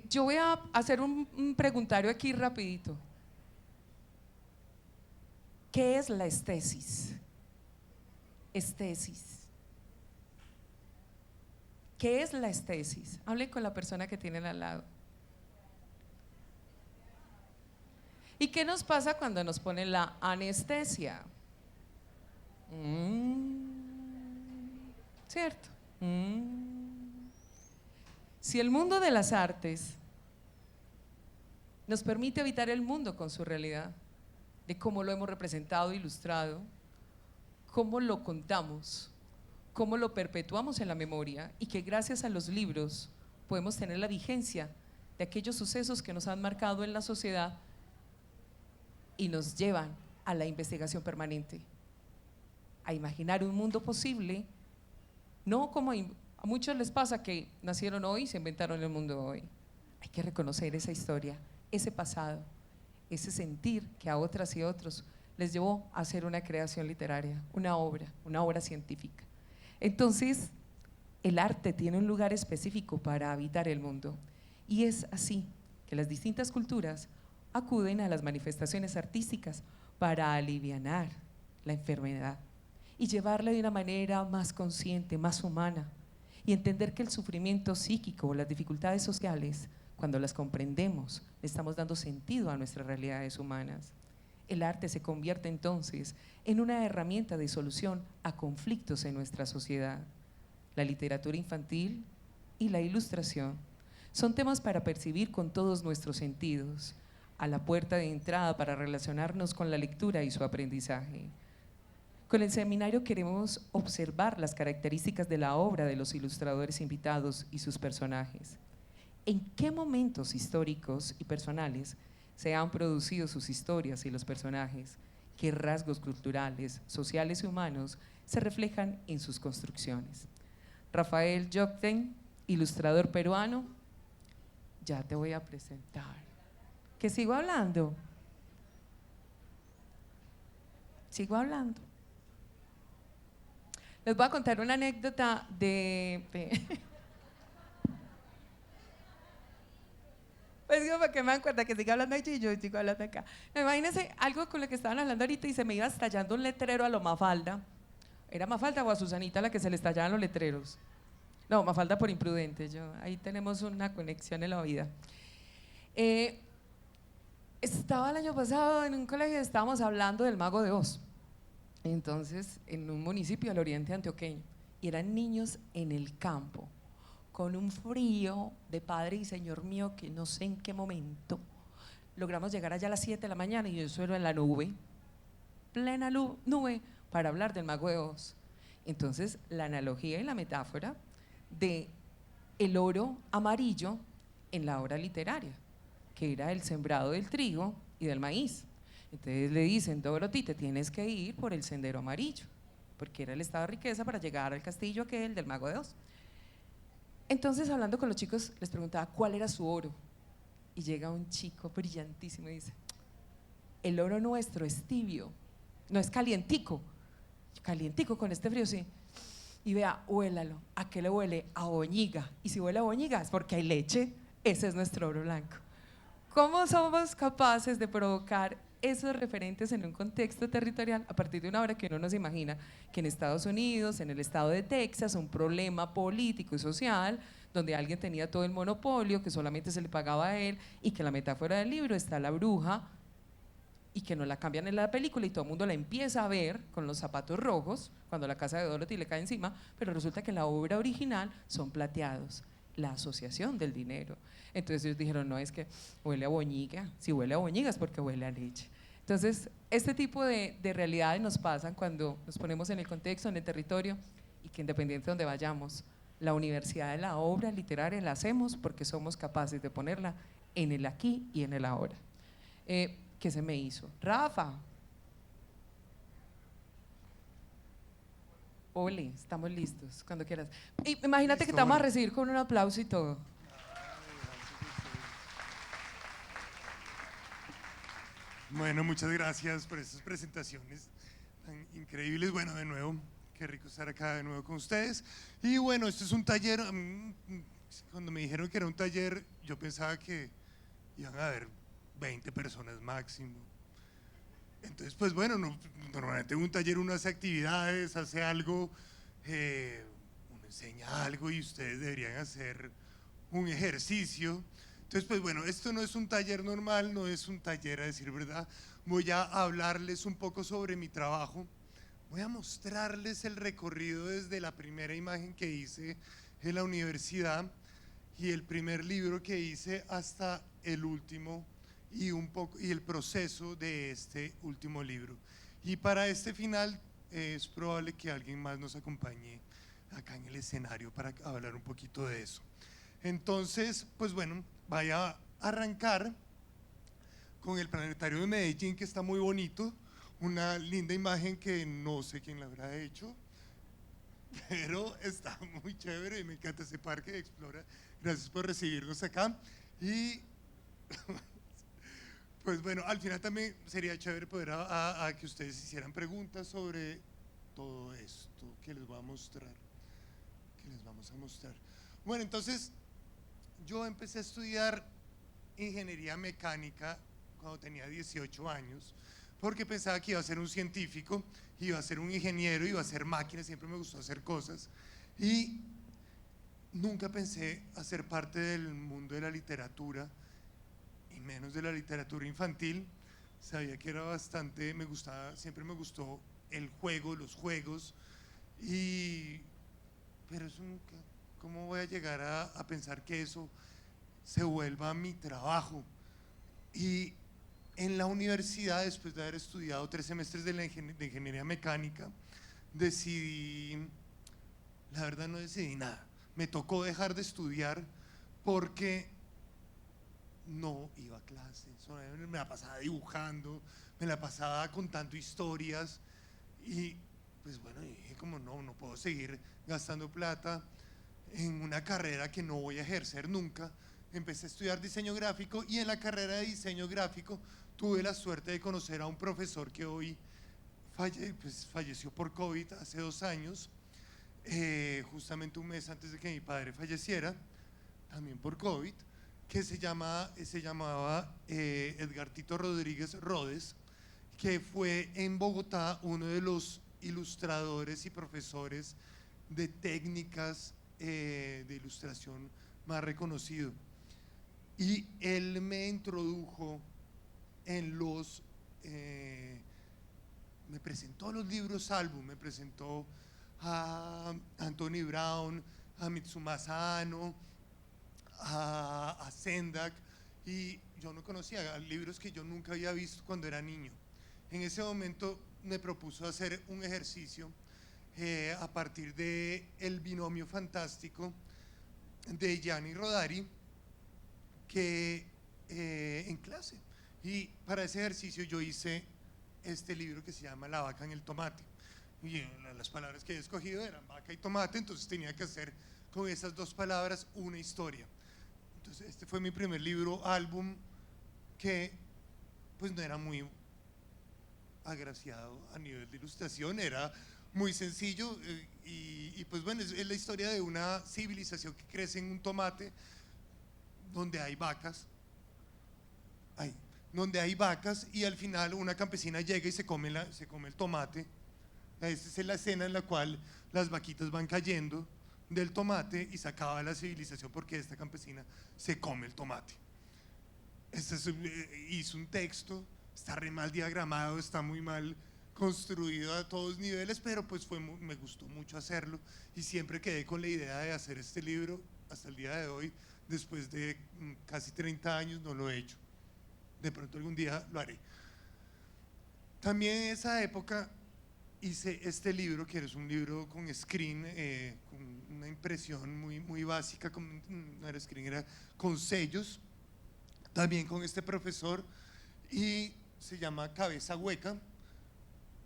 Yo voy a hacer un preguntario aquí rapidito. ¿Qué es la estesis? Estesis. ¿Qué es la estesis? Hablen con la persona que tienen al lado. ¿Y qué nos pasa cuando nos ponen la anestesia? ¿Cierto? Si el mundo de las artes nos permite habitar el mundo con su realidad, de cómo lo hemos representado, ilustrado, cómo lo contamos, cómo lo perpetuamos en la memoria y que gracias a los libros podemos tener la vigencia de aquellos sucesos que nos han marcado en la sociedad y nos llevan a la investigación permanente, a imaginar un mundo posible, no como a muchos les pasa que nacieron hoy y se inventaron el mundo hoy. Hay que reconocer esa historia, ese pasado, ese sentir que a otras y otros les llevó a hacer una creación literaria, una obra científica. Entonces, el arte tiene un lugar específico para habitar el mundo y es así que las distintas culturas acuden a las manifestaciones artísticas para alivianar la enfermedad y llevarla de una manera más consciente, más humana, y entender que el sufrimiento psíquico o las dificultades sociales, cuando las comprendemos, le estamos dando sentido a nuestras realidades humanas. El arte se convierte entonces en una herramienta de solución a conflictos en nuestra sociedad. La literatura infantil y la ilustración son temas para percibir con todos nuestros sentidos, a la puerta de entrada para relacionarnos con la lectura y su aprendizaje. Con el seminario queremos observar las características de la obra de los ilustradores invitados y sus personajes. ¿En qué momentos históricos y personales se han producido sus historias y los personajes? ¿Qué rasgos culturales, sociales y humanos se reflejan en sus construcciones? Rafael Jokten, ilustrador peruano, ya te voy a presentar. ¿Que sigo hablando? Sigo hablando. Les voy a contar una anécdota de pues digo, para que me dan cuenta que sigo hablando allí y yo sigo hablando acá. Imagínense algo con lo que estaban hablando ahorita y se me iba estallando un letrero a lo Mafalda. ¿Era Mafalda o a Susanita la que se le estallaban los letreros? No, Mafalda por imprudente. Ahí tenemos una conexión en la vida. Estaba el año pasado en un colegio, estábamos hablando del Mago de Oz. Entonces, en un municipio del oriente antioqueño, y eran niños en el campo, con un frío de padre y señor mío que no sé en qué momento logramos llegar allá a las 7 de la mañana y yo suelo en la nube, plena nube, para hablar del Mago de Oz. Entonces, la analogía y la metáfora de el oro amarillo en la obra literaria, que era el sembrado del trigo y del maíz. Entonces le dicen, Dorothy, te tienes que ir por el sendero amarillo, porque era el estado de riqueza para llegar al castillo aquel del Mago de Oz. Entonces, hablando con los chicos, les preguntaba cuál era su oro. Y llega un chico brillantísimo y dice, el oro nuestro es tibio, no es calientico. Calientico con este frío, sí. Y vea, huélalo, ¿a qué le huele? A boñiga. Y si huele a boñiga es porque hay leche, ese es nuestro oro blanco. ¿Cómo somos capaces de provocar esos referentes en un contexto territorial a partir de una obra que uno no se imagina que en Estados Unidos, en el estado de Texas, un problema político y social donde alguien tenía todo el monopolio, que solamente se le pagaba a él y que la metáfora del libro está la bruja y que no la cambian en la película y todo el mundo la empieza a ver con los zapatos rojos cuando la casa de Dorothy le cae encima, pero resulta que en la obra original son plateados, la asociación del dinero. Entonces ellos dijeron, no, es que huele a boñiga, si huele a boñiga es porque huele a leche. Entonces, este tipo de realidades nos pasan cuando nos ponemos en el contexto, en el territorio, y que independiente de donde vayamos, la universidad de la obra literaria la hacemos porque somos capaces de ponerla en el aquí y en el ahora. ¿Qué se me hizo? Rafa. Ole, estamos listos, cuando quieras. Imagínate que te vamos a recibir con un aplauso y todo. Bueno, muchas gracias por estas presentaciones tan increíbles. Bueno, de nuevo, qué rico estar acá de nuevo con ustedes. Y bueno, esto es un taller, cuando me dijeron que era un taller, yo pensaba que iban a haber 20 personas máximo. Entonces, pues bueno, normalmente en un taller uno hace actividades, hace algo, uno enseña algo y ustedes deberían hacer un ejercicio. Entonces, pues bueno, esto no es un taller normal, no es un taller a decir verdad. Voy a hablarles un poco sobre mi trabajo. Voy a mostrarles el recorrido desde la primera imagen que hice en la universidad y el primer libro que hice hasta el último y el proceso de este último libro. Y para este final es probable que alguien más nos acompañe acá en el escenario para hablar un poquito de eso. Entonces, pues bueno, voy a arrancar con el Planetario de Medellín, que está muy bonito, una linda imagen que no sé quién la habrá hecho, pero está muy chévere y me encanta ese parque de Explora. Gracias por recibirnos acá. Y pues bueno, al final también sería chévere poder a que ustedes hicieran preguntas sobre todo esto que les voy a mostrar, que les vamos a mostrar. Bueno, entonces yo empecé a estudiar ingeniería mecánica cuando tenía 18 años, porque pensaba que iba a ser un científico, iba a ser un ingeniero, iba a hacer máquinas, siempre me gustó hacer cosas, y nunca pensé hacer parte del mundo de la literatura, y menos de la literatura infantil. Sabía que era bastante, me gustaba, siempre me gustó el juego, los juegos, pero eso nunca, ¿cómo voy a llegar a pensar que eso se vuelva mi trabajo? Y en la universidad, después de haber estudiado 3 semestres de ingeniería mecánica, decidí, la verdad no decidí nada, me tocó dejar de estudiar porque no iba a clases, me la pasaba dibujando, me la pasaba contando historias y pues bueno, dije como no puedo seguir gastando plata en una carrera que no voy a ejercer nunca. Empecé a estudiar diseño gráfico y en la carrera de diseño gráfico tuve la suerte de conocer a un profesor que hoy falleció por COVID hace 2 años, justamente un mes antes de que mi padre falleciera, también por COVID, que se llamaba Edgar Tito Rodríguez Rodes, que fue en Bogotá uno de los ilustradores y profesores de técnicas de ilustración más reconocido. Y él me introdujo en me presentó los libros álbum, me presentó a Anthony Brown, a Mitsumasa Ano, a Sendak, y yo no conocía libros que yo nunca había visto cuando era niño. En ese momento me propuso hacer un ejercicio a partir de El binomio fantástico de Gianni Rodari, que en clase, y para ese ejercicio yo hice este libro que se llama La vaca en el tomate, y las palabras que he escogido eran vaca y tomate, entonces tenía que hacer con esas 2 palabras una historia. Entonces este fue mi primer libro álbum, que pues no era muy agraciado a nivel de ilustración, era muy sencillo, y pues bueno, es la historia de una civilización que crece en un tomate donde hay vacas, y al final una campesina llega y se come el tomate. Esta es la escena en la cual las vaquitas van cayendo del tomate y se acaba la civilización porque esta campesina se come el tomate. Hizo un texto, está re mal diagramado, está muy mal construido a todos niveles, pero pues me gustó mucho hacerlo y siempre quedé con la idea de hacer este libro. Hasta el día de hoy, después de casi 30 años, no lo he hecho. De pronto algún día lo haré. También en esa época hice este libro, que es un libro con screen, con una impresión muy básica, no era screen, era con sellos, también con este profesor, y se llama Cabeza Hueca,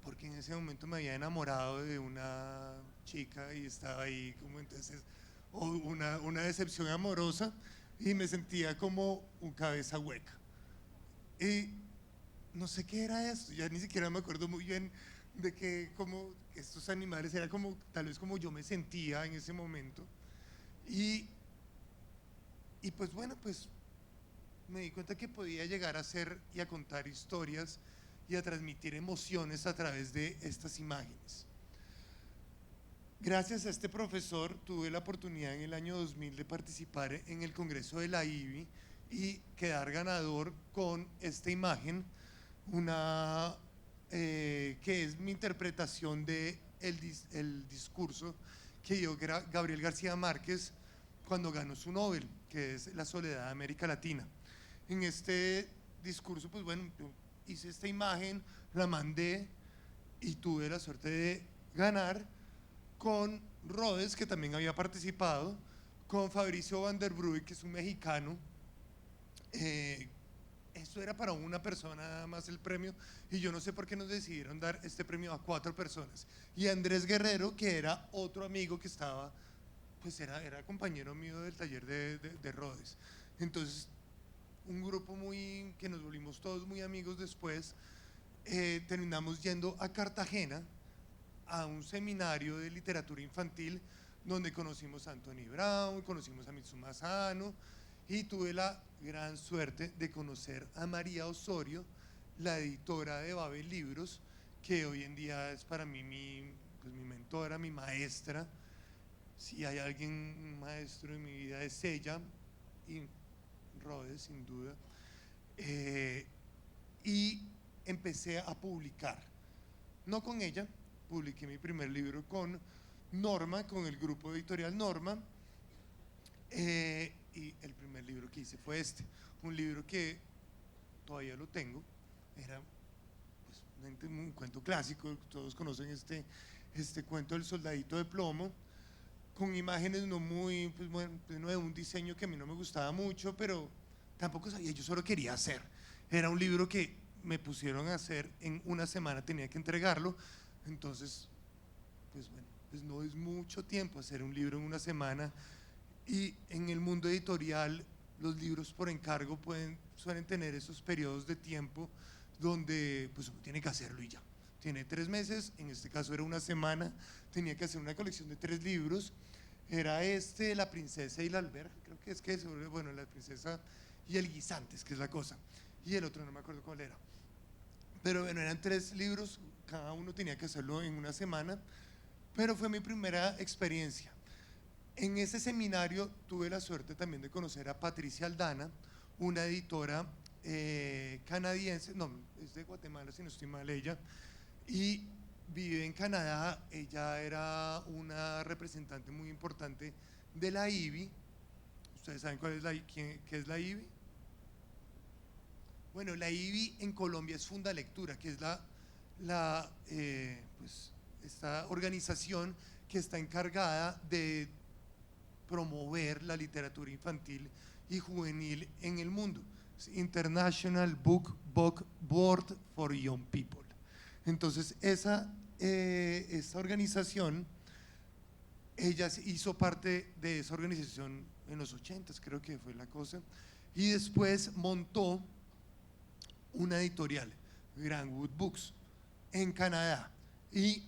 porque en ese momento me había enamorado de una chica y estaba ahí como entonces, una decepción amorosa, y me sentía como un cabeza hueca. Y no sé qué era esto, ya ni siquiera me acuerdo muy bien de que como estos animales era como tal vez como yo me sentía en ese momento. Y pues bueno, pues me di cuenta que podía llegar a hacer y a contar historias y a transmitir emociones a través de estas imágenes. Gracias a este profesor tuve la oportunidad en el año 2000 de participar en el Congreso de la IBI y quedar ganador con esta imagen, que es mi interpretación de el discurso que dio Gabriel García Márquez cuando ganó su Nobel, que es La soledad de América Latina. En este discurso, pues bueno, yo hice esta imagen, la mandé y tuve la suerte de ganar con Rhodes, que también había participado, con Fabricio Van der Bruy, que es un mexicano. Esto era para una persona nada más el premio, y yo no sé por qué nos decidieron dar este premio a 4 personas. Y Andrés Guerrero, que era otro amigo que estaba, pues era compañero mío del taller de Rhodes. Entonces, un grupo que nos volvimos todos muy amigos después, terminamos yendo a Cartagena a un seminario de literatura infantil donde conocimos a Anthony Brown, conocimos a Mitsuma Asano, y tuve la gran suerte de conocer a María Osorio, la editora de Babel Libros, que hoy en día es para mí mi mentora, mi maestra. Si hay alguien, un maestro en mi vida, es ella, y Rhodes, sin duda. Y empecé a publicar, no con ella, publiqué mi primer libro con Norma, con el grupo editorial Norma, y el primer libro que hice fue un libro que todavía lo tengo, era pues, un cuento clásico, todos conocen este cuento del soldadito de plomo, con imágenes no muy, pues bueno, no de un diseño que a mí no me gustaba mucho, pero tampoco sabía, yo solo quería hacer. Era un libro que me pusieron a hacer en una semana, tenía que entregarlo, entonces, pues bueno, pues no es mucho tiempo hacer un libro en una semana, y en el mundo editorial los libros por encargo suelen tener esos periodos de tiempo donde pues uno tiene que hacerlo y ya. Tiene 3 meses, en este caso era una semana, tenía que hacer una colección de 3 libros, era La princesa y la alberja, creo que es bueno, la princesa y el guisantes, que es la cosa, y el otro no me acuerdo cuál era, pero bueno, eran 3 libros, cada uno tenía que hacerlo en una semana, pero fue mi primera experiencia. En ese seminario tuve la suerte también de conocer a Patricia Aldana, una editora canadiense, no, es de Guatemala si no estoy mal ella, y vive en Canadá. Ella era una representante muy importante de la IBI. ¿Ustedes saben qué es la IBI? Bueno, la IBI en Colombia es Fundalectura, que es pues, esta organización que está encargada de promover la literatura infantil y juvenil en el mundo. International Book Board for Young People. Entonces esta organización, ella hizo parte de esa organización en los 80s, creo que fue la cosa, y después montó una editorial, Grandwood Books, en Canadá, y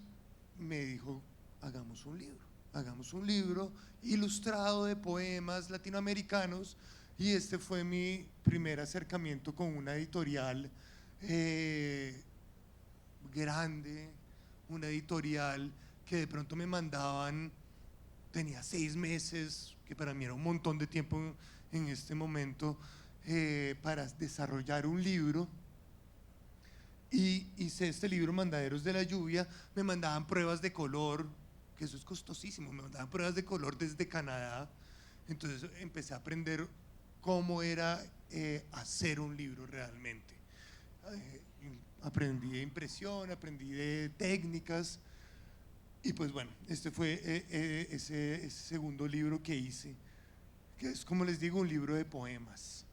me dijo, hagamos un libro ilustrado de poemas latinoamericanos, y este fue mi primer acercamiento con una editorial grande, una editorial que de pronto me mandaban, tenía 6 meses, que para mí era un montón de tiempo en este momento, para desarrollar un libro, y hice este libro, Mandaderos de la Lluvia. Me mandaban pruebas de color, que eso es costosísimo, me mandaban pruebas de color desde Canadá, entonces empecé a aprender cómo era hacer un libro realmente. Aprendí de impresión, aprendí de técnicas, y pues bueno, este fue ese segundo libro que hice, que es, como les digo, un libro de poemas.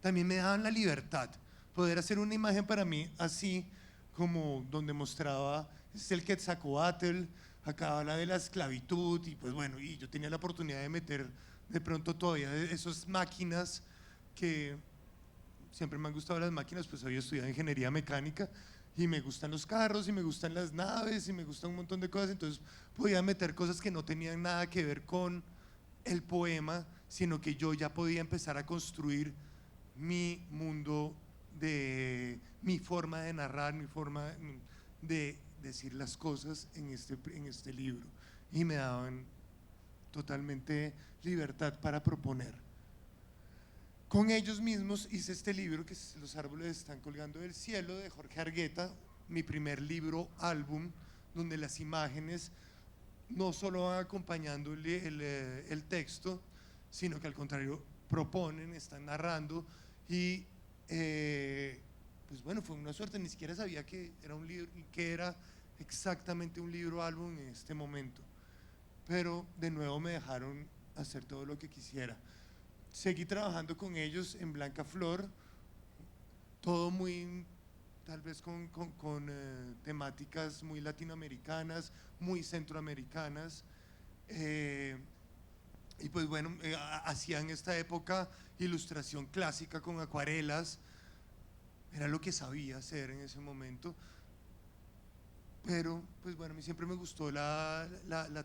También me daban la libertad, poder hacer una imagen para mí así, como donde mostraba el Quetzalcóatl, acá habla de la esclavitud, y pues bueno, y yo tenía la oportunidad de meter de pronto todavía esas máquinas, que siempre me han gustado las máquinas, pues había estudiado ingeniería mecánica y me gustan los carros y me gustan las naves y me gustan un montón de cosas, entonces podía meter cosas que no tenían nada que ver con el poema, sino que yo ya podía empezar a construir mi mundo, de mi forma de narrar, mi forma de decir las cosas en este libro, y me daban totalmente libertad para proponer. Con ellos mismos hice este libro que es Los árboles están colgando del cielo, de Jorge Argueta, mi primer libro álbum, donde las imágenes no solo van acompañando el texto, sino que al contrario proponen, están narrando. Y pues bueno, fue una suerte, ni siquiera sabía que era un libro, que era exactamente un libro álbum en este momento, pero de nuevo me dejaron hacer todo lo que quisiera. Seguí trabajando con ellos en Blanca Flor, todo muy, tal vez con temáticas muy latinoamericanas, muy centroamericanas, y pues bueno, hacía en esta época ilustración clásica con acuarelas, era lo que sabía hacer en ese momento. Pero pues bueno, a mí siempre me gustó la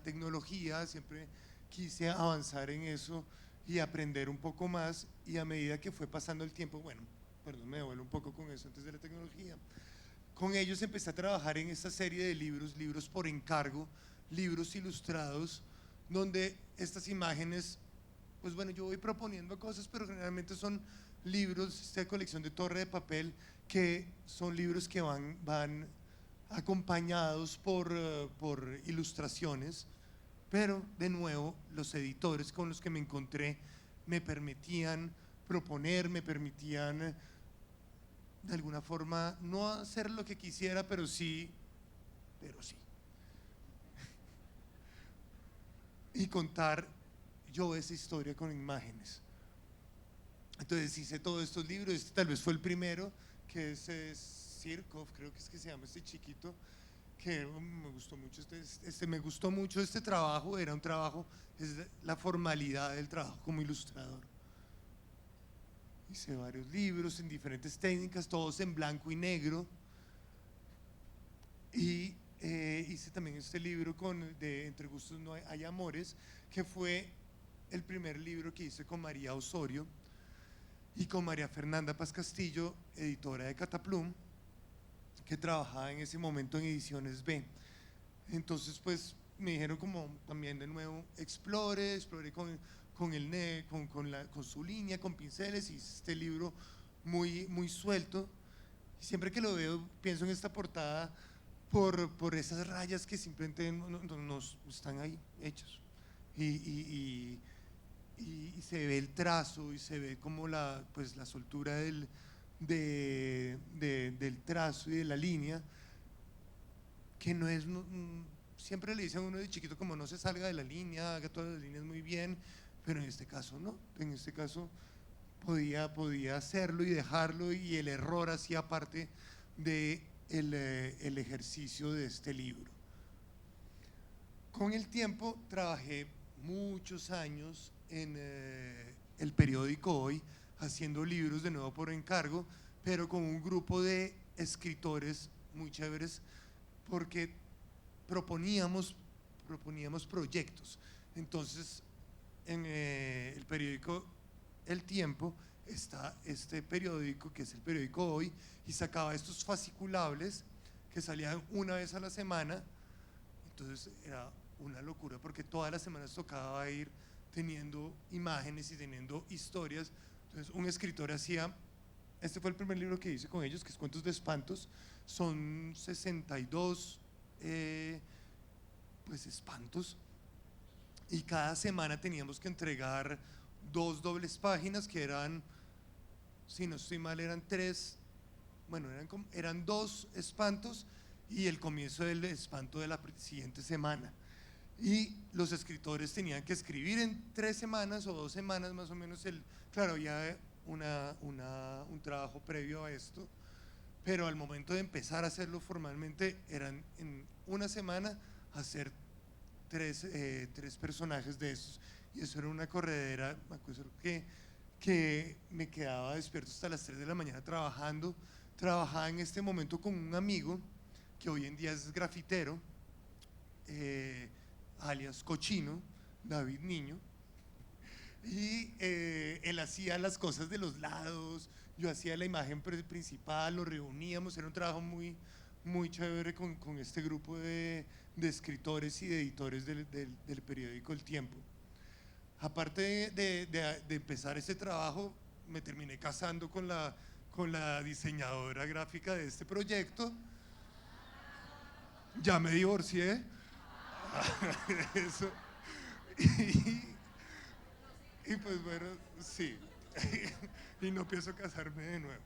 tecnología, siempre quise avanzar en eso y aprender un poco más, y a medida que fue pasando el tiempo, bueno, perdón, me devuelvo un poco con eso antes de la tecnología. Con ellos empecé a trabajar en esta serie de libros por encargo, libros ilustrados, donde estas imágenes, pues bueno, yo voy proponiendo cosas, pero generalmente son libros, esta colección de Torre de Papel, que son libros que van acompañados por ilustraciones, pero de nuevo los editores con los que me encontré me permitían proponer, me permitían de alguna forma no hacer lo que quisiera, pero sí, y contar yo esa historia con imágenes. Entonces hice todos estos libros, este tal vez fue el primero, que es Sirkov, creo que es que se llama este chiquito, que me gustó mucho me gustó mucho este trabajo, era un trabajo, es la formalidad del trabajo como ilustrador. Hice varios libros en diferentes técnicas, todos en blanco y negro, y hice también este libro de Entre gustos no hay amores, que fue el primer libro que hice con María Osorio y con María Fernanda Paz Castillo, editora de Cataplum, que trabajaba en ese momento en Ediciones B. Entonces pues me dijeron como también de nuevo explore con su línea, con pinceles, y hice este libro muy suelto, y siempre que lo veo pienso en esta portada por esas rayas que simplemente no están ahí hechas, y se ve el trazo, y se ve como la soltura del trazo y de la línea, que no es, siempre le dicen a uno de chiquito como no se salga de la línea, haga todas las líneas muy bien, pero en este caso no, en este caso podía hacerlo y dejarlo, y el error hacía parte de el ejercicio de este libro. Con el tiempo trabajé muchos años en el periódico Hoy, haciendo libros de nuevo por encargo, pero con un grupo de escritores muy chéveres, porque proponíamos proyectos. Entonces en el periódico El Tiempo está este periódico que es el periódico Hoy, y sacaba estos fasciculables que salían una vez a la semana. Entonces era una locura, porque todas las semanas tocaba ir teniendo imágenes y teniendo historias. Entonces un escritor hacía, este fue el primer libro que hice con ellos, que es Cuentos de Espantos, son 62 pues espantos, y cada semana teníamos que entregar 2 dobles páginas, que eran, si no estoy mal, eran 3, bueno, eran 2 espantos y el comienzo del espanto de la siguiente semana, y los escritores tenían que escribir en 3 semanas o 2 semanas más o menos. Claro, había un trabajo previo a esto, pero al momento de empezar a hacerlo formalmente eran en una semana hacer 3 personajes de estos, y eso era una corredera. Me acuerdo que me quedaba despierto hasta las 3 de la mañana trabajando. Trabajaba en este momento con un amigo que hoy en día es grafitero, alias Cochino, David Niño, Y él hacía las cosas de los lados, yo hacía la imagen principal, nos reuníamos, era un trabajo muy chévere con este grupo de escritores y de editores del periódico El Tiempo. Aparte de empezar ese trabajo, me terminé casando con la diseñadora gráfica de este proyecto. Ya me divorcié. Eso. Y pues bueno, sí. Y no pienso casarme de nuevo.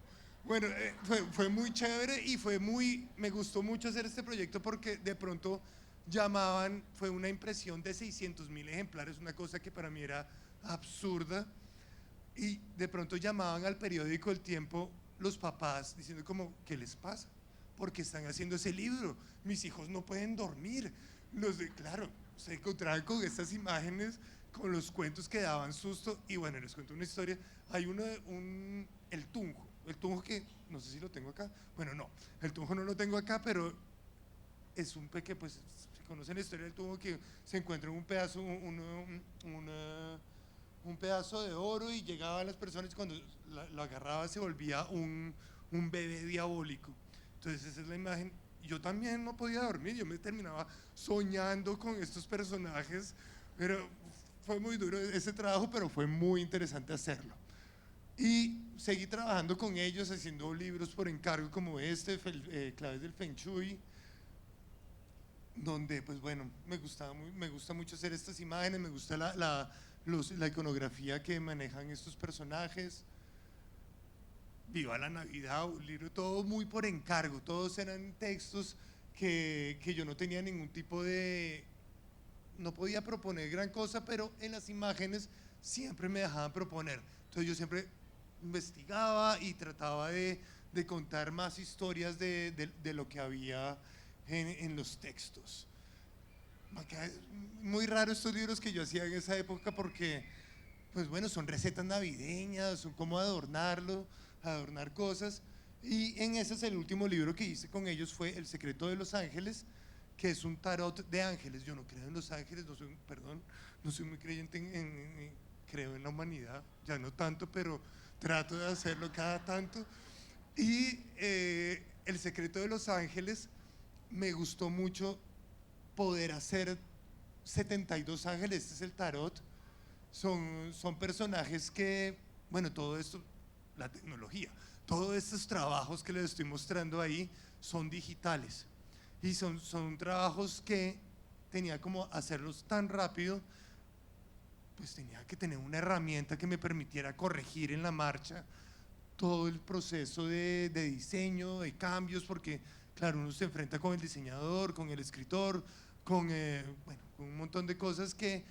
Bueno, fue muy chévere y me gustó mucho hacer este proyecto porque de pronto llamaban, fue una impresión de 600.000 ejemplares, una cosa que para mí era absurda, y de pronto llamaban al periódico El Tiempo los papás diciendo como, ¿qué les pasa? Porque están haciendo ese libro, mis hijos no pueden dormir. Claro, se encontraban con estas imágenes, con los cuentos que daban susto, y bueno, les cuento una historia. Hay el Tunjo que, no sé si lo tengo acá, bueno, no, el Tunjo no lo tengo acá, pero es un pequeño, pues, se conoce la historia del Tunjo, que se encuentra un pedazo, un pedazo de oro, y llegaban las personas y cuando lo agarraba se volvía un bebé diabólico. Entonces esa es la imagen. Yo también no podía dormir, yo me terminaba soñando con estos personajes, pero fue muy duro ese trabajo, pero fue muy interesante hacerlo. Y seguí trabajando con ellos, haciendo libros por encargo como Claves del Feng Shui, donde pues bueno, me gusta mucho hacer estas imágenes, me gusta la iconografía que manejan estos personajes. Viva la Navidad, un libro todo muy por encargo, todos eran textos que yo no tenía ningún tipo no podía proponer gran cosa, pero en las imágenes siempre me dejaban proponer. Entonces yo siempre investigaba y trataba de contar más historias de lo que había en los textos. Muy raro estos libros que yo hacía en esa época porque, pues bueno, son recetas navideñas, son cómo adornar cosas. Y en ese es el último libro que hice con ellos, fue El Secreto de los Ángeles, que es un tarot de ángeles. Yo no creo en los ángeles, no soy muy creyente creo en la humanidad, ya no tanto, pero trato de hacerlo cada tanto. Y El Secreto de los Ángeles, me gustó mucho poder hacer 72 ángeles. Este es el tarot. Son personajes que, bueno, todo esto, la tecnología, todos estos trabajos que les estoy mostrando ahí son digitales. Y son trabajos que tenía como hacerlos tan rápido, pues tenía que tener una herramienta que me permitiera corregir en la marcha todo el proceso de diseño, de cambios, porque claro, uno se enfrenta con el diseñador, con el escritor, con un montón de cosas que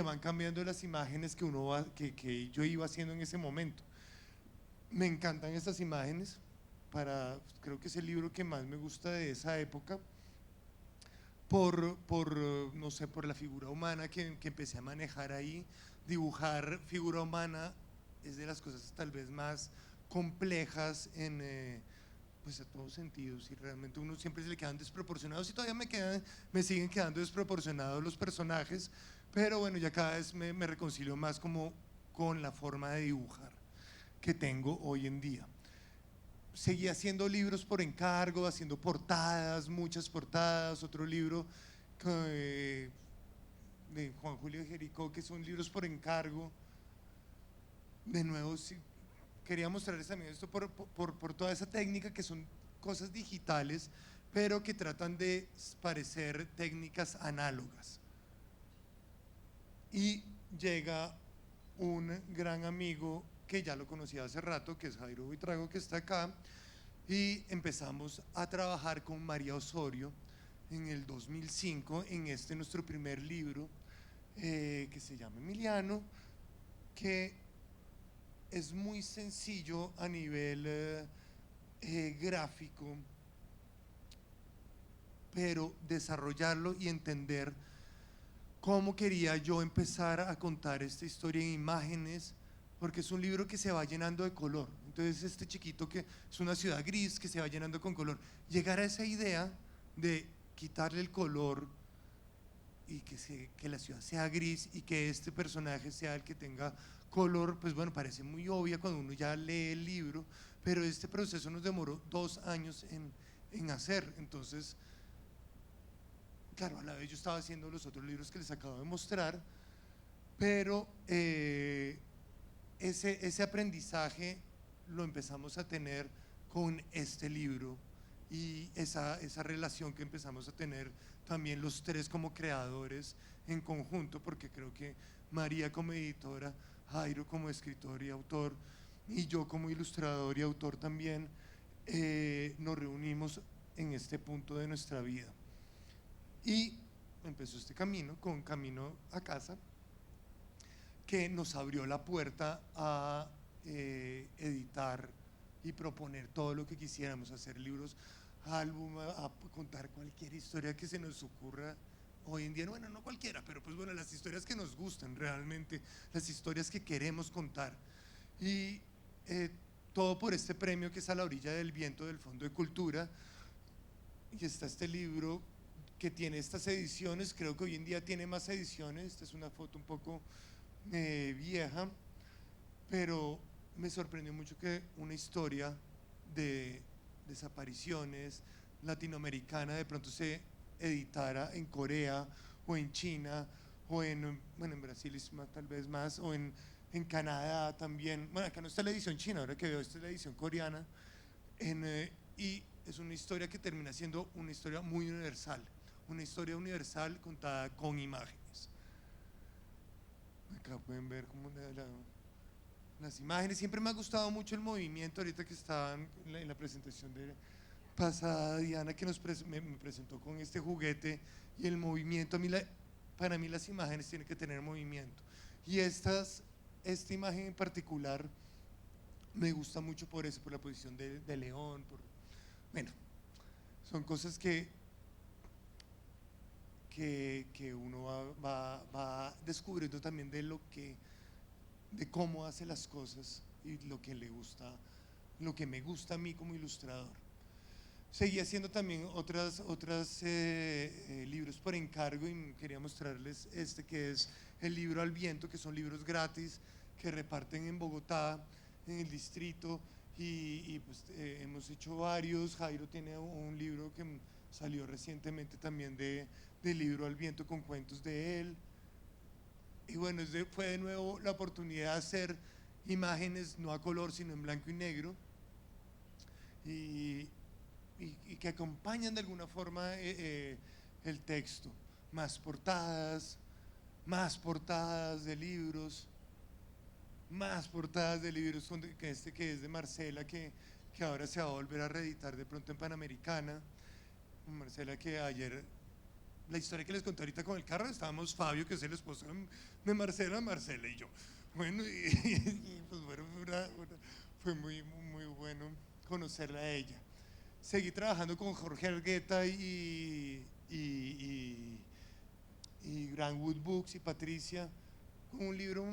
van cambiando las imágenes que yo iba haciendo en ese momento. Me encantan estas imágenes, creo que es el libro que más me gusta de esa época, no sé, por la figura humana que empecé a manejar ahí. Dibujar figura humana es de las cosas tal vez más complejas pues a todos sentidos, y realmente uno siempre se le quedan desproporcionados, y todavía me siguen quedando desproporcionados los personajes, pero bueno, ya cada vez me reconcilio más como con la forma de dibujar que tengo hoy en día. Seguí haciendo libros por encargo, haciendo portadas, muchas portadas. Otro libro de Juan Julio Jericó, que son libros por encargo. De nuevo, sí, quería mostrarles también esto por toda esa técnica, que son cosas digitales, pero que tratan de parecer técnicas análogas. Y llega un gran amigo que ya lo conocía hace rato, que es Jairo Buitrago, que está acá, y empezamos a trabajar con María Osorio en el 2005 en nuestro primer libro, que se llama Emiliano, que es muy sencillo a nivel gráfico, pero desarrollarlo y entender cómo quería yo empezar a contar esta historia en imágenes, porque es un libro que se va llenando de color. Entonces este chiquito, que es una ciudad gris que se va llenando con color, llegar a esa idea de quitarle el color que la ciudad sea gris y que este personaje sea el que tenga color, pues bueno, parece muy obvia cuando uno ya lee el libro, pero este proceso nos demoró 2 años en hacer. Entonces, claro, a la vez yo estaba haciendo los otros libros que les acabo de mostrar, pero ese aprendizaje lo empezamos a tener con este libro y esa relación que empezamos a tener también los tres como creadores en conjunto, porque creo que María como editora, Jairo como escritor y autor, y yo como ilustrador y autor también, nos reunimos en este punto de nuestra vida. Y empezó este camino, con Camino a Casa, que nos abrió la puerta a editar y proponer todo lo que quisiéramos, hacer libros, álbum, a contar cualquier historia que se nos ocurra hoy en día. Bueno, no cualquiera, pero pues bueno, las historias que nos gustan realmente, las historias que queremos contar. Y todo por este premio que es A la orilla del viento del Fondo de Cultura. Y está este libro que tiene estas ediciones, creo que hoy en día tiene más ediciones. Esta es una foto un poco vieja, pero me sorprendió mucho que una historia de desapariciones latinoamericana de pronto se editara en Corea o en China o en Brasil tal vez más, o en Canadá también. Bueno, acá no está la edición china, ahora que veo, esta es la edición coreana, y es una historia que termina siendo una historia muy universal, una historia universal contada con imágenes. Acá pueden ver cómo las imágenes. Siempre me ha gustado mucho el movimiento. Ahorita que estaban en la presentación de pasada, Diana, que me presentó con este juguete y el movimiento, para mí las imágenes tienen que tener movimiento, y esta imagen en particular me gusta mucho por eso, por la posición de león, bueno, son cosas que uno va descubriendo también de cómo hace las cosas y lo que le gusta, lo que me gusta a mí como ilustrador. Seguí haciendo también otras libros por encargo, y quería mostrarles este que es el libro Al Viento, que son libros gratis que reparten en Bogotá, en el distrito, y pues hemos hecho varios. Jairo tiene un libro que salió recientemente también del libro Al Viento, con cuentos de él. Y bueno, fue de nuevo la oportunidad de hacer imágenes no a color sino en blanco y negro, y que acompañan de alguna forma el texto. Más portadas de libros, que es de Marcela, que ahora se va a volver a reeditar de pronto en Panamericana. Marcela, que ayer, la historia que les conté ahorita con el carro, estábamos Fabio, que es el esposo de Marcela y yo. Bueno, y pues bueno, fue muy, muy bueno conocerla a ella. Seguí trabajando con Jorge Argueta y Grandwood Books y Patricia, con un libro,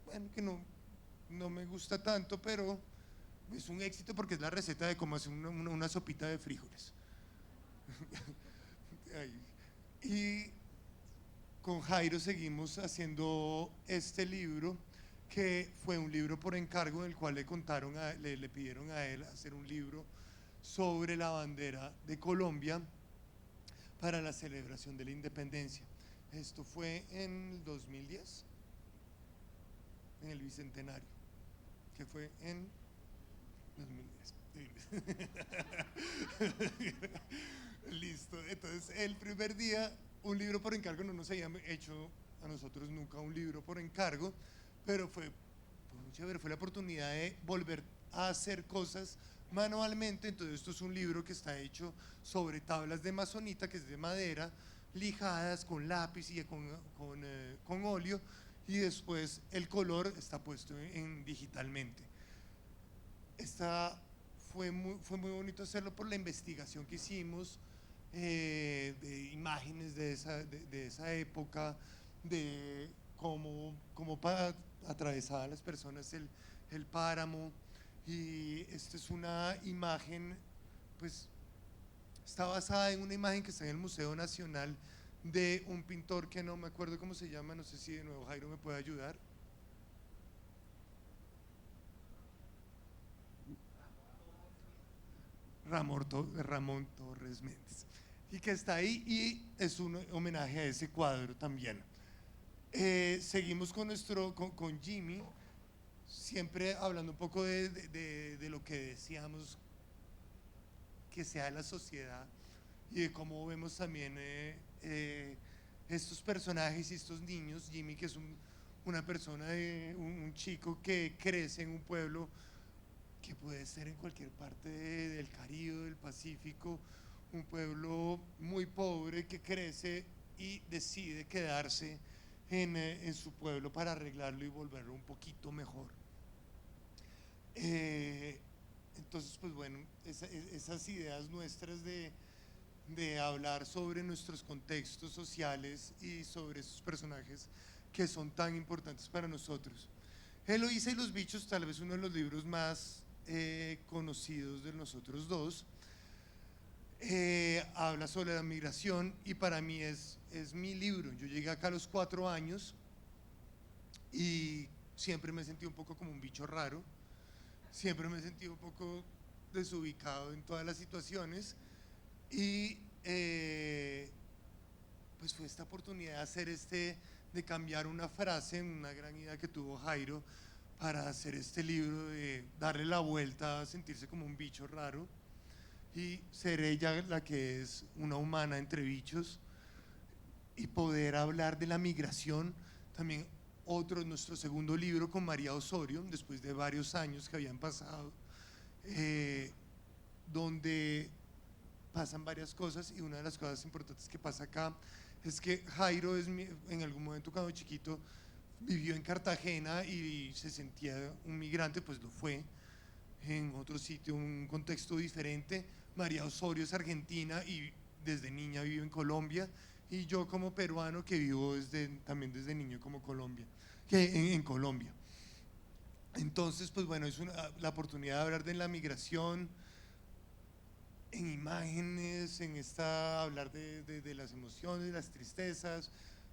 bueno, que no me gusta tanto, pero es un éxito porque es la receta de cómo hacer una sopita de frijoles. Y con Jairo seguimos haciendo este libro, que fue un libro por encargo, en el cual le pidieron a él hacer un libro sobre la bandera de Colombia para la celebración de la independencia. Esto fue en el 2010, en el bicentenario, que fue en 2010. Listo. Entonces, el primer día, un libro por encargo, no nos habían hecho a nosotros nunca un libro por encargo, pero fue muy chévere, fue la oportunidad de volver a hacer cosas manualmente. Entonces, esto es un libro que está hecho sobre tablas de amazonita, que es de madera, lijadas con lápiz y con óleo, y después el color está puesto digitalmente. Fue muy bonito hacerlo por la investigación que hicimos, de imágenes de esa época, de cómo atravesaba a las personas el páramo. Y esta es una imagen, pues está basada en una imagen que está en el Museo Nacional de un pintor que no me acuerdo cómo se llama, no sé si de nuevo Jairo me puede ayudar. Ramón Torres Méndez, y que está ahí, y es un homenaje a ese cuadro también. Seguimos con Jimmy, siempre hablando un poco de lo que decíamos que sea la sociedad y de cómo vemos también estos personajes y estos niños. Jimmy, que es una persona, un chico que crece en un pueblo que puede ser en cualquier parte del Caribe, del Pacífico, un pueblo muy pobre que crece y decide quedarse en su pueblo para arreglarlo y volverlo un poquito mejor. Entonces, pues bueno, esas ideas nuestras de hablar sobre nuestros contextos sociales y sobre esos personajes que son tan importantes para nosotros. Eloísa y los bichos, tal vez uno de los libros más conocidos de nosotros dos, habla sobre la migración, y para mí es mi libro. Yo llegué acá a los 4 años y siempre me sentí un poco como un bicho raro, siempre me sentí un poco desubicado en todas las situaciones, y pues fue esta oportunidad de hacer de cambiar una frase, una gran idea que tuvo Jairo, para hacer este libro, de darle la vuelta a sentirse como un bicho raro y ser ella la que es una humana entre bichos, y poder hablar de la migración. También nuestro segundo libro con María Osorio, después de varios años que habían pasado, donde pasan varias cosas, y una de las cosas importantes que pasa acá es que Jairo en algún momento cuando chiquito vivió en Cartagena y se sentía un migrante, pues lo fue en otro sitio, un contexto diferente. María Osorio es argentina y desde niña vive en Colombia, y yo como peruano que vivo también desde niño como en Colombia. Entonces, pues bueno, es la oportunidad de hablar de la migración en imágenes, hablar de las emociones, de las tristezas,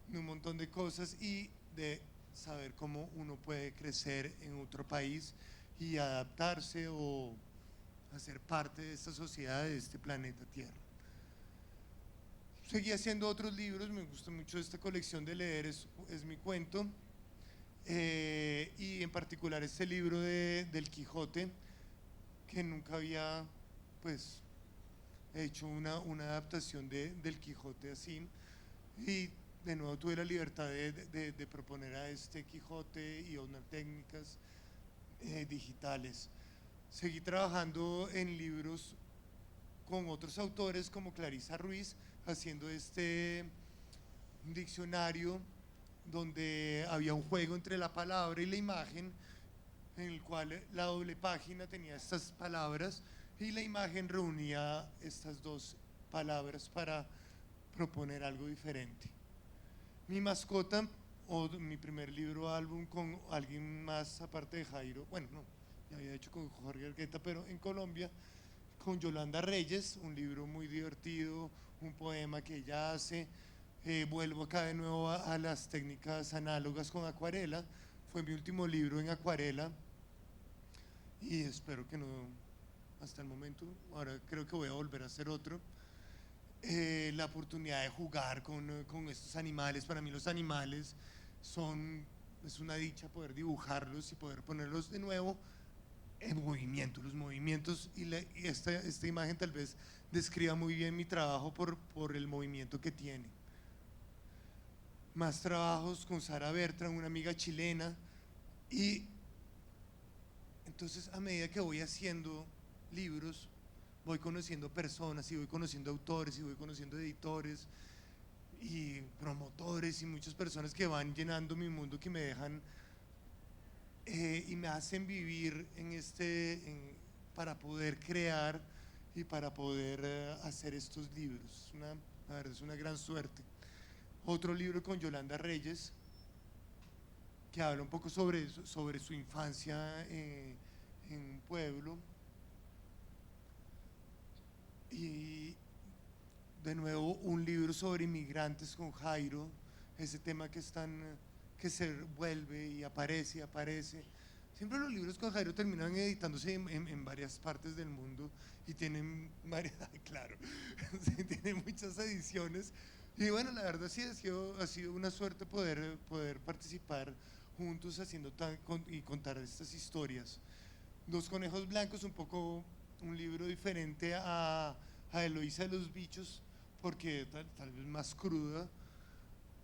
de un montón de cosas, y de saber cómo uno puede crecer en otro país y adaptarse o hacer parte de esta sociedad, de este planeta Tierra. Seguí haciendo otros libros, me gusta mucho esta colección de leer, es mi cuento, y en particular este libro del Quijote, que nunca había pues hecho una adaptación del Quijote así, y de nuevo tuve la libertad de proponer a este Quijote y unas técnicas digitales. Seguí trabajando en libros con otros autores como Clarisa Ruiz, haciendo un diccionario donde había un juego entre la palabra y la imagen, en el cual la doble página tenía estas palabras y la imagen reunía estas dos palabras para proponer algo diferente. Mi mascota, o mi primer libro álbum con alguien más aparte de Jairo, bueno, no, ya había hecho con Jorge Argueta, pero en Colombia, con Yolanda Reyes, un libro muy divertido, un poema que ella hace. Vuelvo acá de nuevo a las técnicas análogas con acuarela. Fue mi último libro en acuarela y espero que no, hasta el momento, ahora creo que voy a volver a hacer otro. La oportunidad de jugar con estos animales. Para mí los animales es una dicha poder dibujarlos y poder ponerlos de nuevo en movimiento. Los movimientos y esta imagen tal vez describa muy bien mi trabajo por el movimiento que tiene. Más trabajos con Sara Bertrand, una amiga chilena, y entonces a medida que voy haciendo libros voy conociendo personas y voy conociendo autores y voy conociendo editores y promotores y muchas personas que van llenando mi mundo, que me dejan y me hacen vivir para poder crear y para poder hacer estos libros. La verdad es una gran suerte. Otro libro con Yolanda Reyes, que habla un poco sobre su infancia en un pueblo, y de nuevo un libro sobre inmigrantes con Jairo, ese tema que se vuelve y aparece y aparece. Siempre los libros con Jairo terminan editándose en varias partes del mundo y tienen varias, claro, sí, tienen muchas ediciones. Y bueno, la verdad sí ha sido una suerte poder participar juntos haciendo y contar estas historias. Dos conejos blancos, un poco un libro diferente a Eloísa de los bichos, porque tal vez más cruda,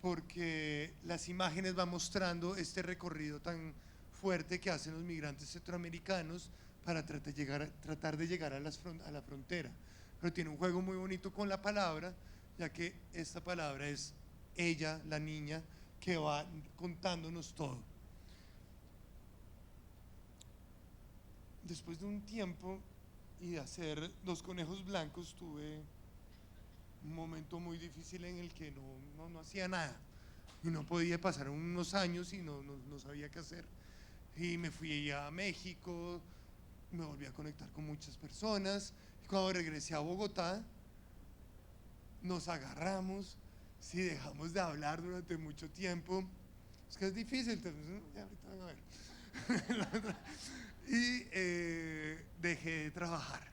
porque las imágenes van mostrando este recorrido tan fuerte que hacen los migrantes centroamericanos para tratar de llegar a la frontera. Pero tiene un juego muy bonito con la palabra, ya que esta palabra es ella, la niña, que va contándonos todo. Después de un tiempo y de hacer Dos conejos blancos, tuve un momento muy difícil en el que no hacía nada y no podía pasar unos años y no sabía qué hacer. Y me fui a México, me volví a conectar con muchas personas y cuando regresé a Bogotá nos agarramos, sí, dejamos de hablar durante mucho tiempo. Es que es difícil, ya ahorita van a ver. Y dejé de trabajar.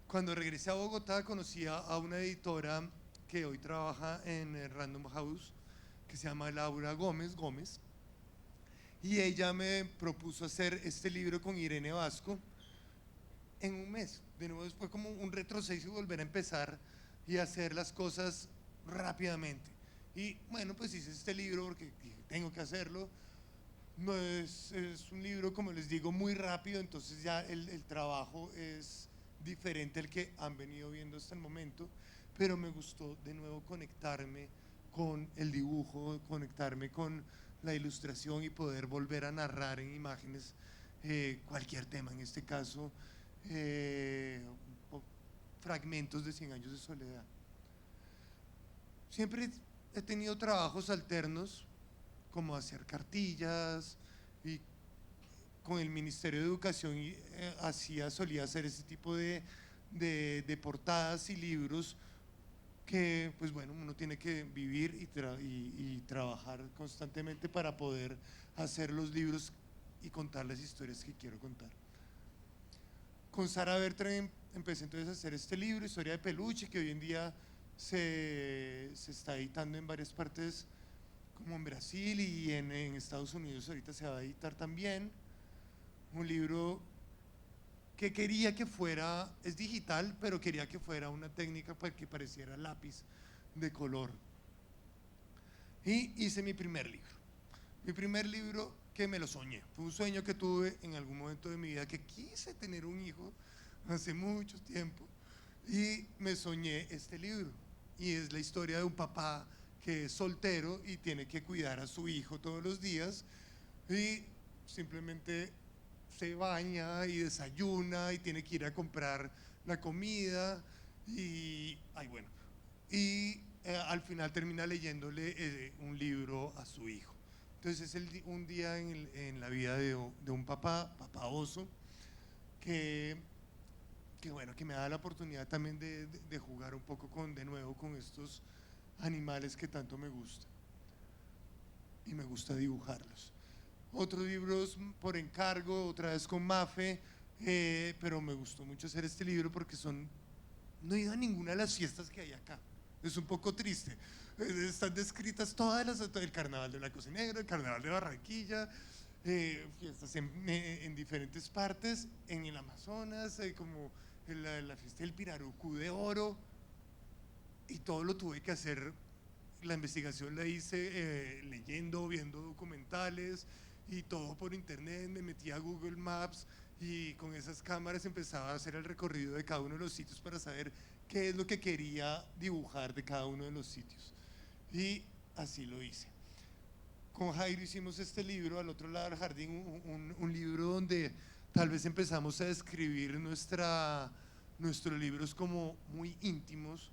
Cuando regresé a Bogotá conocí a una editora que hoy trabaja en Random House, que se llama Laura Gómez, y ella me propuso hacer este libro con Irene Vasco en un mes. De nuevo fue como un retroceso y volver a empezar y hacer las cosas rápidamente. Y bueno, pues hice este libro porque dije, tengo que hacerlo. No es un libro, como les digo, muy rápido, entonces ya el trabajo es diferente al que han venido viendo hasta el momento, pero me gustó de nuevo conectarme con el dibujo, conectarme con la ilustración y poder volver a narrar en imágenes cualquier tema, en este caso fragmentos de 100 años de soledad. Siempre he tenido trabajos alternos, como hacer cartillas, y con el Ministerio de Educación solía hacer ese tipo de portadas y libros que, pues bueno, uno tiene que vivir y trabajar constantemente para poder hacer los libros y contar las historias que quiero contar. Con Sara Bertrand empecé entonces a hacer este libro, Historia de Peluche, que hoy en día se está editando en varias partes, como en Brasil y en Estados Unidos ahorita se va a editar también. Un libro que quería que fuera, es digital, pero quería que fuera una técnica para que pareciera lápiz de color. Y hice mi primer libro que me lo soñé, fue un sueño que tuve en algún momento de mi vida, que quise tener un hijo hace mucho tiempo y me soñé este libro, y es la historia de un papá que es soltero y tiene que cuidar a su hijo todos los días y simplemente se baña y desayuna y tiene que ir a comprar la comida y al final termina leyéndole un libro a su hijo. Entonces es un día en la vida de un papá oso, que me da la oportunidad también de jugar un poco de nuevo con estos animales que tanto me gustan y me gusta dibujarlos. Otros libros por encargo, otra vez con Mafe, pero me gustó mucho hacer este libro porque no he ido a ninguna de las fiestas que hay acá, es un poco triste. Están descritas todas el carnaval de Blanco y Negro, el carnaval de Barranquilla, fiestas en diferentes partes, en el Amazonas, como la fiesta del Pirarucú de Oro, y todo lo tuve que hacer. La investigación la hice leyendo, viendo documentales y todo por internet. Me metí a Google Maps y con esas cámaras empezaba a hacer el recorrido de cada uno de los sitios para saber qué es lo que quería dibujar de cada uno de los sitios, y así lo hice. Con Jairo hicimos este libro, Al otro lado del jardín, un libro donde tal vez empezamos a describir nuestros libros como muy íntimos,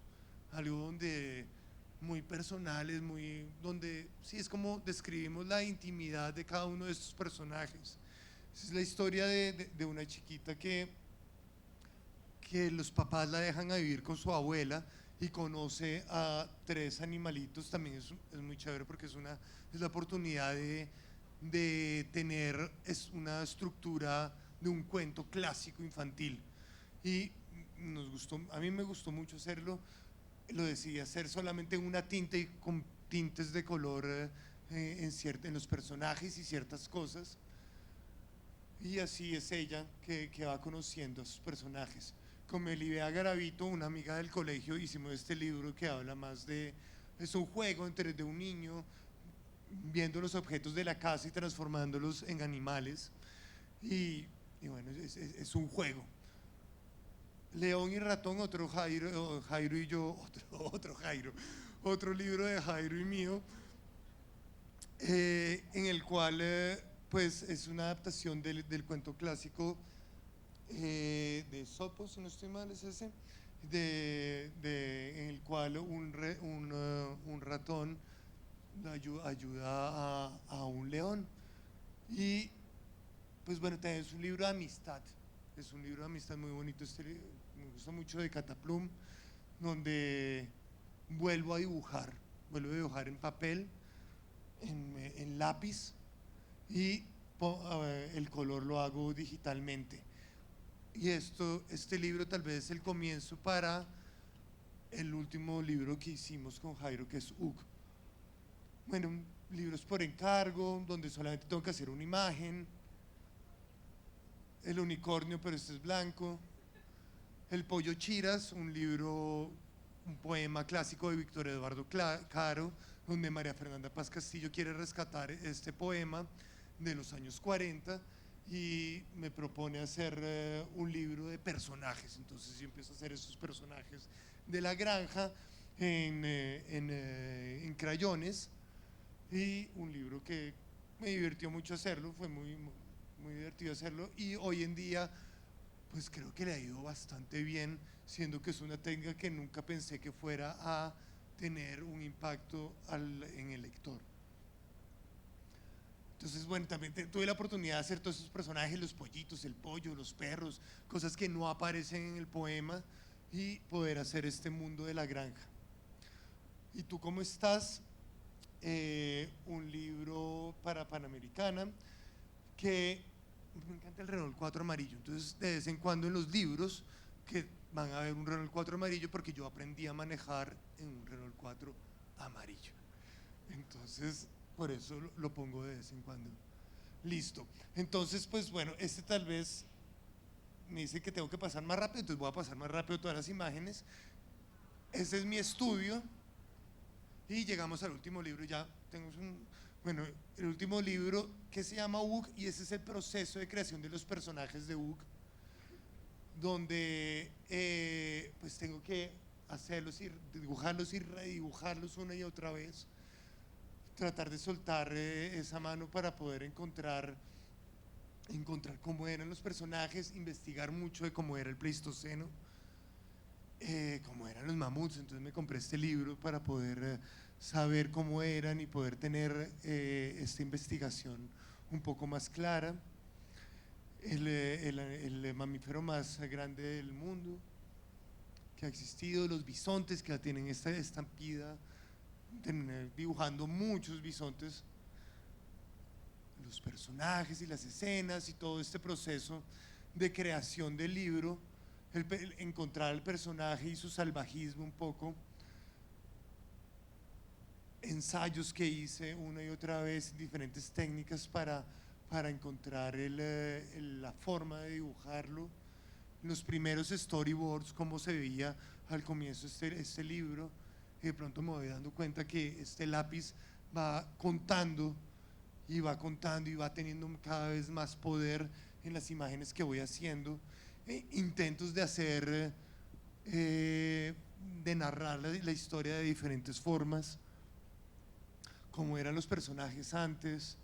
algo donde muy personales, donde sí es como describimos la intimidad de cada uno de estos personajes. Es la historia de una chiquita que los papás la dejan a vivir con su abuela y conoce a 3 animalitos, también es muy chévere porque es la oportunidad de tener una estructura de un cuento clásico infantil. Y a mí me gustó mucho hacerlo, lo decidí hacer solamente en una tinta y con tintes de color en los personajes y ciertas cosas. Y así es ella que va conociendo a sus personajes. Con Melibea Garavito, una amiga del colegio, hicimos este libro que habla más es un juego de un niño viendo los objetos de la casa y transformándolos en animales. Y bueno, es un juego. León y ratón, otro Jairo y yo, otro Jairo, otro libro de Jairo y mío, en el cual pues es una adaptación del cuento clásico de Esopo, si no estoy mal, es ese, en el cual un ratón ayuda a un león. Y pues bueno, también es un libro de amistad, es un libro de amistad muy bonito, me gusta mucho, de Cataplum, donde vuelvo a dibujar en papel, en lápiz, y el color lo hago digitalmente. Y este libro tal vez es el comienzo para el último libro que hicimos con Jairo, que es UG. Bueno, libros por encargo, donde solamente tengo que hacer una imagen. El unicornio, pero este es blanco. El pollo Chiras, un poema clásico de Víctor Eduardo Caro, donde María Fernanda Paz Castillo quiere rescatar este poema de los años 40 y me propone hacer un libro de personajes. Entonces yo empiezo a hacer esos personajes de la granja en crayones, y un libro que me divirtió mucho hacerlo, fue muy, muy divertido hacerlo, y hoy en día pues creo que le ha ido bastante bien, siendo que es una técnica que nunca pensé que fuera a tener un impacto en el lector. Entonces, bueno, también tuve la oportunidad de hacer todos esos personajes, los pollitos, el pollo, los perros, cosas que no aparecen en el poema, y poder hacer este mundo de la granja. ¿Y tú cómo estás? Un libro para Panamericana, que me encanta el Renault 4 amarillo. Entonces, de vez en cuando en los libros que van a ver un Renault 4 amarillo, porque yo aprendí a manejar en un Renault 4 amarillo. Entonces, por eso lo pongo de vez en cuando. Listo. Entonces, pues bueno, tal vez me dice que tengo que pasar más rápido, entonces voy a pasar más rápido todas las imágenes. Ese es mi estudio. Y llegamos al último libro, ya tenemos bueno, el último libro, que se llama UG, y ese es el proceso de creación de los personajes de UG, donde pues tengo que hacerlos y dibujarlos y redibujarlos una y otra vez, tratar de soltar esa mano para poder encontrar cómo eran los personajes, investigar mucho de cómo era el Pleistoceno, cómo eran los mamuts. Entonces me compré este libro para poder saber cómo eran y poder tener esta investigación un poco más clara. El mamífero más grande del mundo que ha existido, los bisontes, que tienen esta estampida, dibujando muchos bisontes, los personajes y las escenas y todo este proceso de creación del libro, encontrar el personaje y su salvajismo un poco, ensayos que hice una y otra vez, diferentes técnicas para encontrar la forma de dibujarlo, los primeros storyboards, cómo se veía al comienzo este libro, y de pronto me voy dando cuenta que este lápiz va contando y va teniendo cada vez más poder en las imágenes que voy haciendo. Intentos de hacer, de narrar la historia de diferentes formas, cómo eran los personajes antes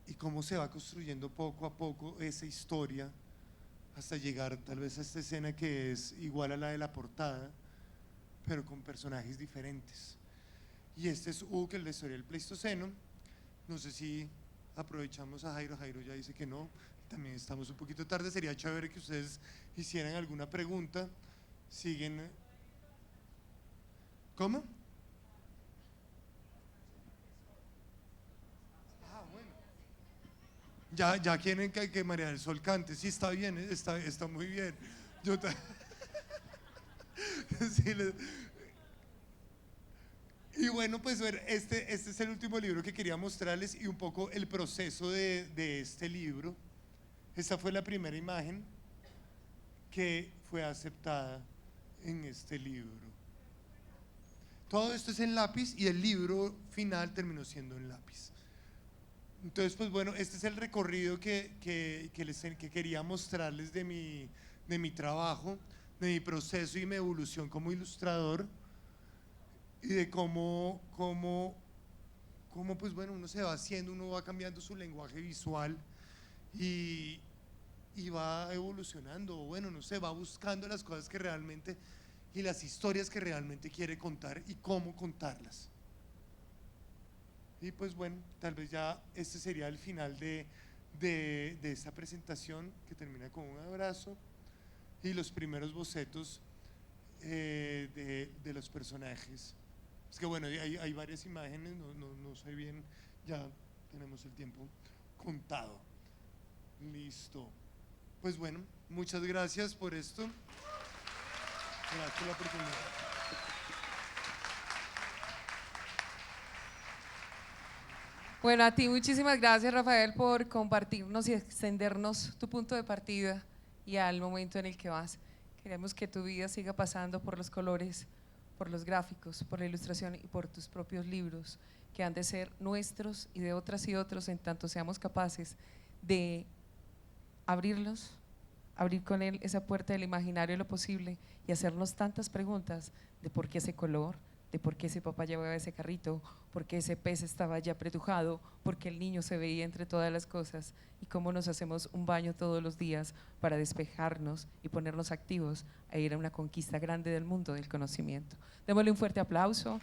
y cómo se va construyendo poco a poco esa historia hasta llegar tal vez a esta escena que es igual a la de la portada, pero con personajes diferentes. Y este es UG, la historia del Pleistoceno. No sé si aprovechamos a Jairo. Jairo ya dice que no, también estamos un poquito tarde. Sería chévere que ustedes hicieran alguna pregunta. siguen. ¿Cómo? Ah, bueno. Ya quieren que María del Sol cante. Sí, está bien, está muy bien. Yo sí, y bueno, pues ver, este es el último libro que quería mostrarles y un poco el proceso de este libro. Esta fue la primera imagen que fue aceptada en este libro. Todo esto es en lápiz y el libro final terminó siendo en lápiz. Entonces, pues bueno, este es el recorrido que quería mostrarles de mi trabajo, de mi proceso y mi evolución como ilustrador y de cómo pues bueno, uno se va haciendo, uno va cambiando su lenguaje visual y va evolucionando, o bueno, no sé, va buscando las cosas que realmente y las historias que realmente quiere contar y cómo contarlas. Y pues bueno, tal vez ya este sería el final de esta presentación que termina con un abrazo y los primeros bocetos de los personajes. Es que bueno, hay varias imágenes, no sé bien, ya tenemos el tiempo contado. Listo. Pues bueno, muchas gracias por esto. Gracias por la oportunidad. Bueno, a ti muchísimas gracias, Rafael, por compartirnos y extendernos tu punto de partida y al momento en el que vas. Queremos que tu vida siga pasando por los colores, por los gráficos, por la ilustración y por tus propios libros, que han de ser nuestros y de otras y otros, en tanto seamos capaces de abrirlos, abrir con él esa puerta del imaginario lo posible y hacernos tantas preguntas de por qué ese color, de por qué ese papá llevaba ese carrito, por qué ese pez estaba ya apretujado, por qué el niño se veía entre todas las cosas y cómo nos hacemos un baño todos los días para despejarnos y ponernos activos a ir a una conquista grande del mundo del conocimiento. Démosle un fuerte aplauso